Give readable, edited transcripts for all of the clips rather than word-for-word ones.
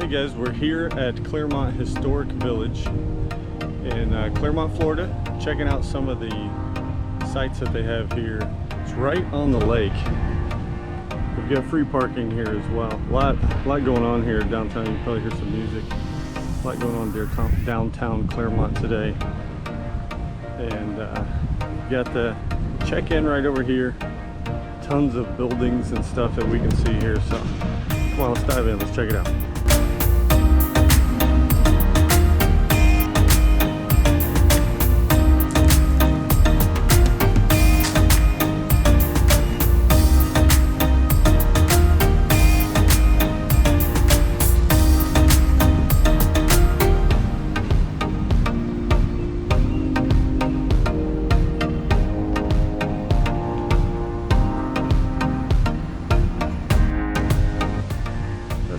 Hey guys, we're here at Clermont Historic Village in Clermont, Florida, checking out some of the sites that they have here. It's right on the lake. We've got free parking here as well. A lot going on here downtown. You can probably hear some music. A lot going on there downtown Clermont today. And got the check-in right over here. Tons of buildings and stuff that we can see here. So come on, let's dive in. Let's check it out.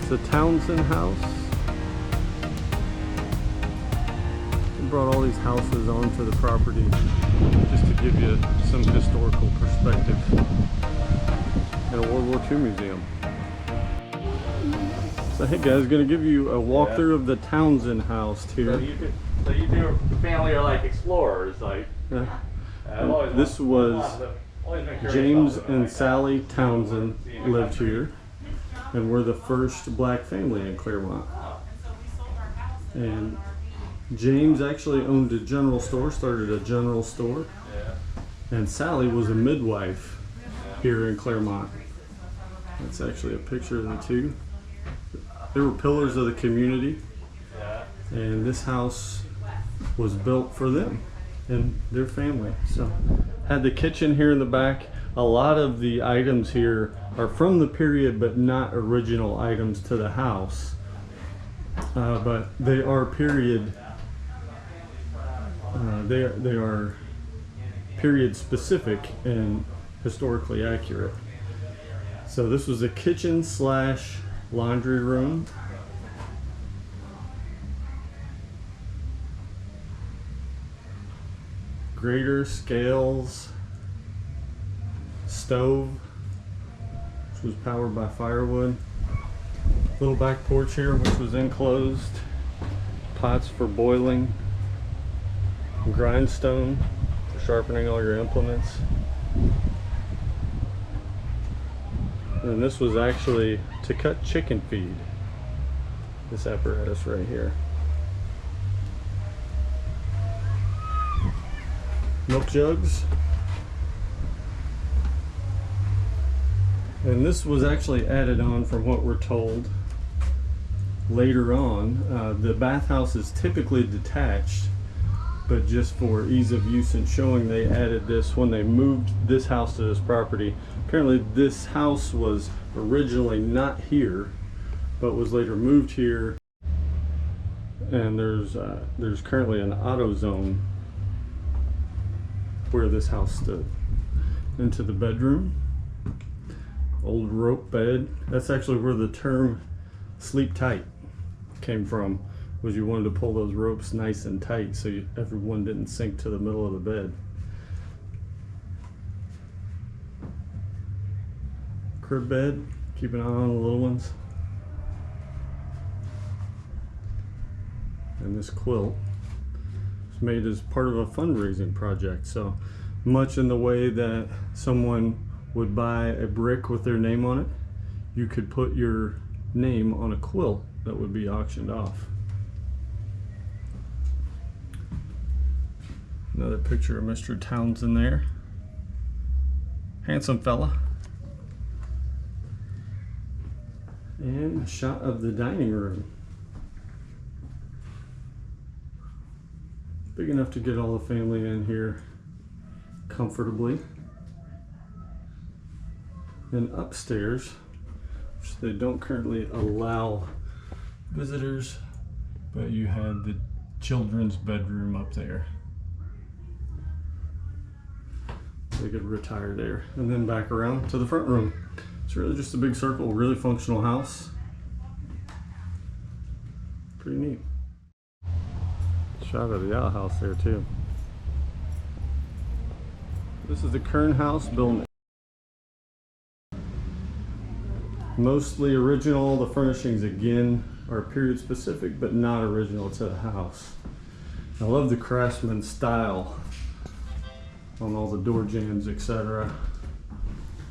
The Townsend House. We brought all these houses onto the property just to give you some historical perspective. And a World War II museum. So hey guys, gonna give you a walkthrough of the Townsend House here. So you do a family are like explorers, like. This was James and Sally Townsend lived here. And we're the first black family in Clermont. And James actually owned a general store, started a general store. And Sally was a midwife here in Clermont. That's actually a picture of the two. They were pillars of the community. And this house was built for them and their family. So had the kitchen here in the back. A lot of the items here are from the period, but not original items to the house. But they are period. They are period specific and historically accurate. So this was a kitchen slash laundry room. Grater, scales, stove, which was powered by firewood. Little back porch here, which was enclosed. Pots for boiling. Grindstone for sharpening all your implements. And this was actually to cut chicken feed. This apparatus right here. Milk jugs. And this was actually added on from what we're told later on. The bathhouse is typically detached, but just for ease of use and showing, they added this when they moved this house to this property. Apparently this house was originally not here, but was later moved here. And there's currently an auto zone where this house stood. Into the bedroom. Old rope bed. That's actually where the term sleep tight came from, was you wanted to pull those ropes nice and tight so everyone didn't sink to the middle of the bed. Crib bed, keep an eye on the little ones. And this quilt was made as part of a fundraising project, so much in the way that someone would buy a brick with their name on it, you could put your name on a quilt that would be auctioned off. Another picture of Mr. Townsend there. Handsome fella. And a shot of the dining room. Big enough to get all the family in here comfortably. And upstairs, which they don't currently allow visitors, but you had the children's bedroom up there. They could retire there. And then back around to the front room. It's really just a big circle, really functional house. Pretty neat. Shot of the outhouse there too. This is the Kern House, built mostly original. The furnishings again are period specific, but not original to the house. I love the craftsman style on all the door jambs, etc.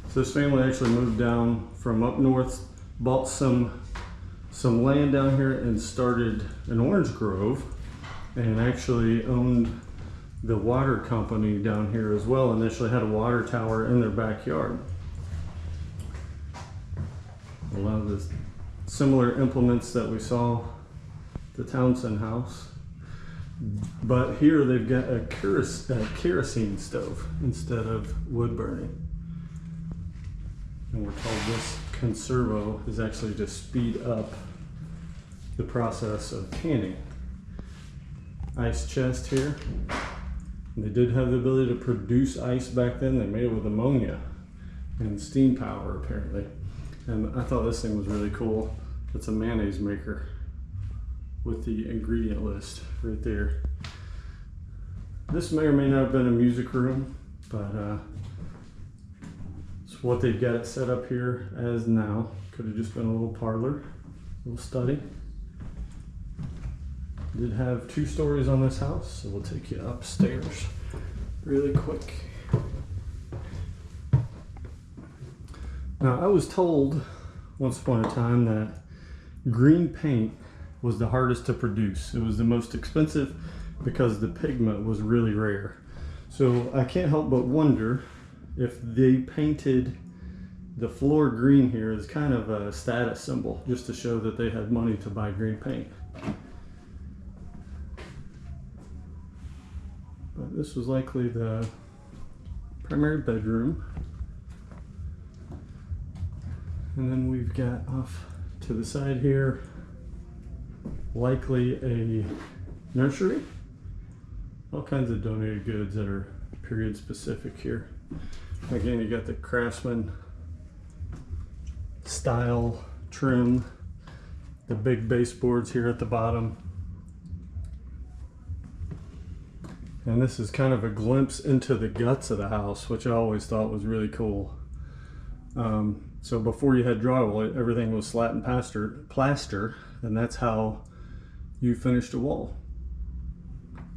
So this family actually moved down from up north, bought some land down here and started an orange grove, and actually owned the water company down here as well. Initially had a water tower in their backyard. A lot of the similar implements that we saw at the Townsend House. But here they've got a kerosene stove instead of wood burning. And we're told this conservo is actually to speed up the process of canning. Ice chest here. And they did have the ability to produce ice back then. They made it with ammonia and steam power apparently. And I thought this thing was really cool. It's a mayonnaise maker with the ingredient list right there. This may or may not have been a music room, but it's what they've got it set up here as now. Could have just been a little parlor, a little study. Did have 2 stories on this house, so we'll take you upstairs really quick. Now, I was told once upon a time that green paint was the hardest to produce. It was the most expensive because the pigment was really rare. So I can't help but wonder if they painted the floor green here as kind of a status symbol, just to show that they had money to buy green paint. But this was likely the primary bedroom. And then we've got off to the side here, likely a nursery. All kinds of donated goods that are period specific here. Again, you got the craftsman style trim, the big baseboards here at the bottom. And this is kind of a glimpse into the guts of the house, which I always thought was really cool. So before you had drywall, everything was slat and plaster, and that's how you finished a wall.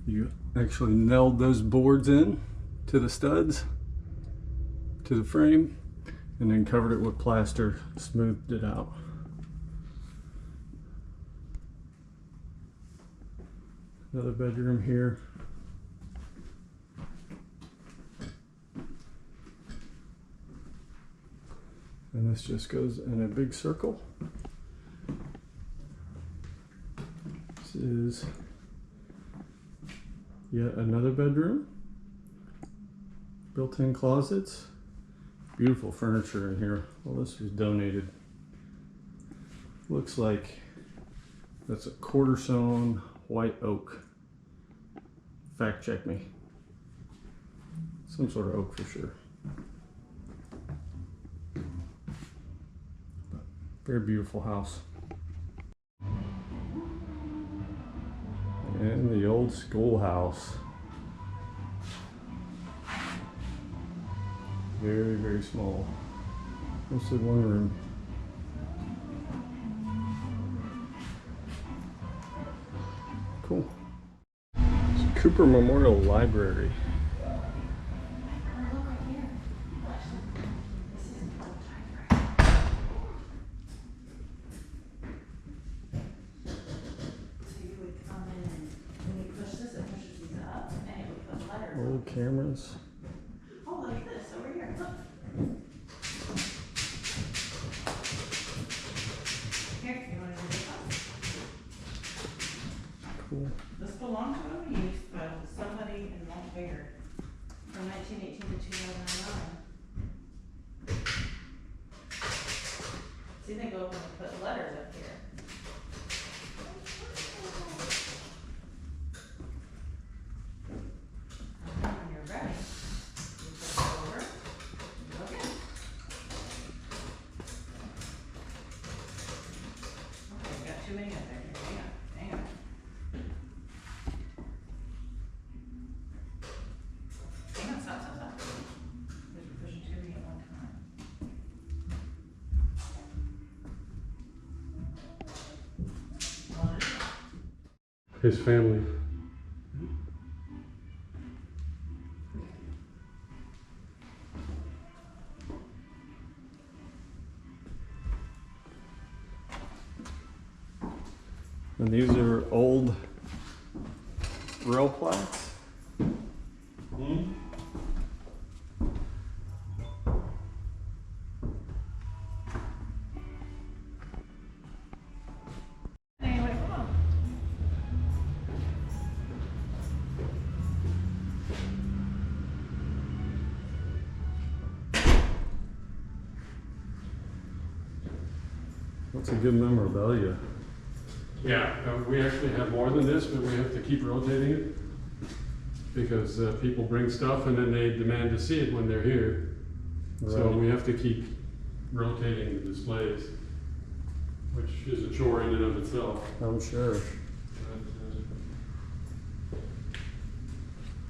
You actually nailed those boards in to the studs, to the frame, and then covered it with plaster, smoothed it out. Another bedroom here. And this just goes in a big circle. This is yet another bedroom. Built-in closets. Beautiful furniture in here. Well, this was donated. Looks like that's a quarter sawn white oak. Fact check me. Some sort of oak for sure. Very beautiful house. And the old schoolhouse. Very, very small. Mostly one room. Cool. It's Cooper Memorial Library. Old cameras. Oh, look at this over here. Look. Here, you want to do this one? Cool. This belonged to a youth, but somebody in Montpelier from 1918 to 2009. See, they go up and put letters up here. When you're ready, you put it over. Okay. Okay, we got too many up there. Hang on, hang on. Hang on, stop, stop, stop. Because we're pushing too many at one time. his family. And these are old rail plaques. Anyway, come on. That's a good memorabilia. Yeah, we actually have more than this, but we have to keep rotating it because people bring stuff and then they demand to see it when they're here. So Right. we have to keep rotating the displays, which is a chore in and of itself. I'm sure.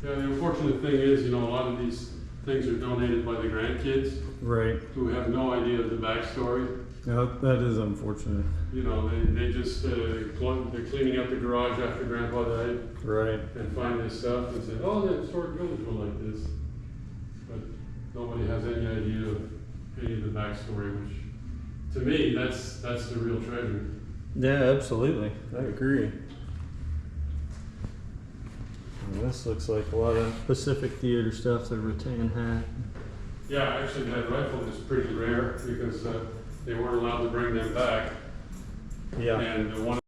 Yeah, the unfortunate thing is, a lot of these things are donated by the grandkids Right. who have no idea of the backstory. Yeah, that is unfortunate. They just, they're cleaning out the garage after Grandpa died Right. and find this stuff and say, oh, the historic buildings were like this. But nobody has any idea of any of the backstory, which, to me, that's the real treasure. Yeah, absolutely. I agree. And this looks like a lot of Pacific Theater stuff, the rattan hat. Yeah, actually, that rifle is pretty rare because they weren't allowed to bring them back. Yeah. And one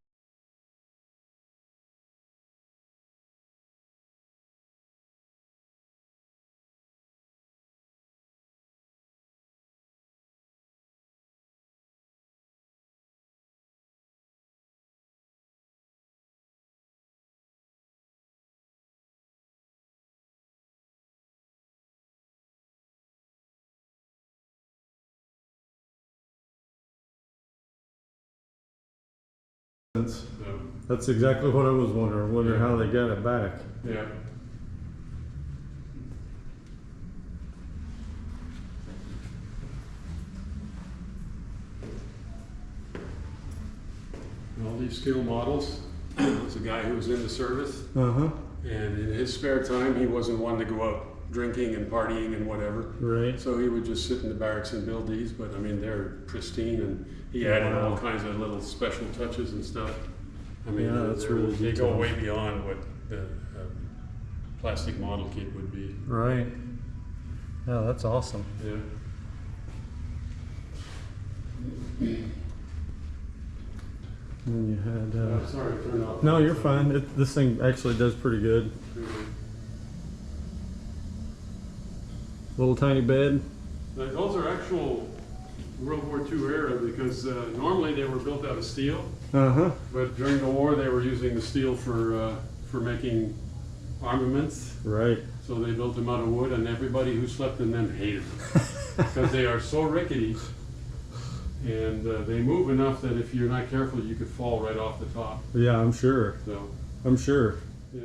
That's exactly what I was wondering. Wonder how they got it back. yeah. All these scale models. There's a guy who was in the service, Uh-huh. and in his spare time, he wasn't one to go out drinking and partying and whatever. Right. So he would just sit in the barracks and build these, but I mean, they're pristine, and he added all kinds of little special touches and stuff. I mean, Yeah, that's really they go detailed. way beyond what the plastic model kit would be. Right. Yeah, that's awesome. Yeah. And you had, Sorry, turn off. no, you're fine. This thing actually does pretty good. Little tiny bed. Those are actual World War II era because normally they were built out of steel, Uh-huh. but during the war they were using the steel for making armaments. Right. So they built them out of wood, and everybody who slept in them hated them because they are so rickety, and they move enough that if you're not careful, you could fall right off the top. Yeah, I'm sure. So, I'm sure. yeah.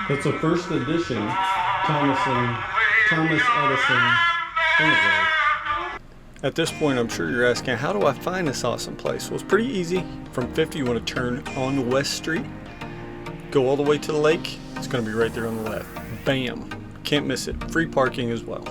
That's a first edition Thomas Edison phonograph. At this point, I'm sure you're asking, how do I find this awesome place? Well, it's pretty easy. From 50, you want to turn on West Street, go all the way to the lake. It's going to be right there on the left. Bam! Can't miss it. Free parking as well.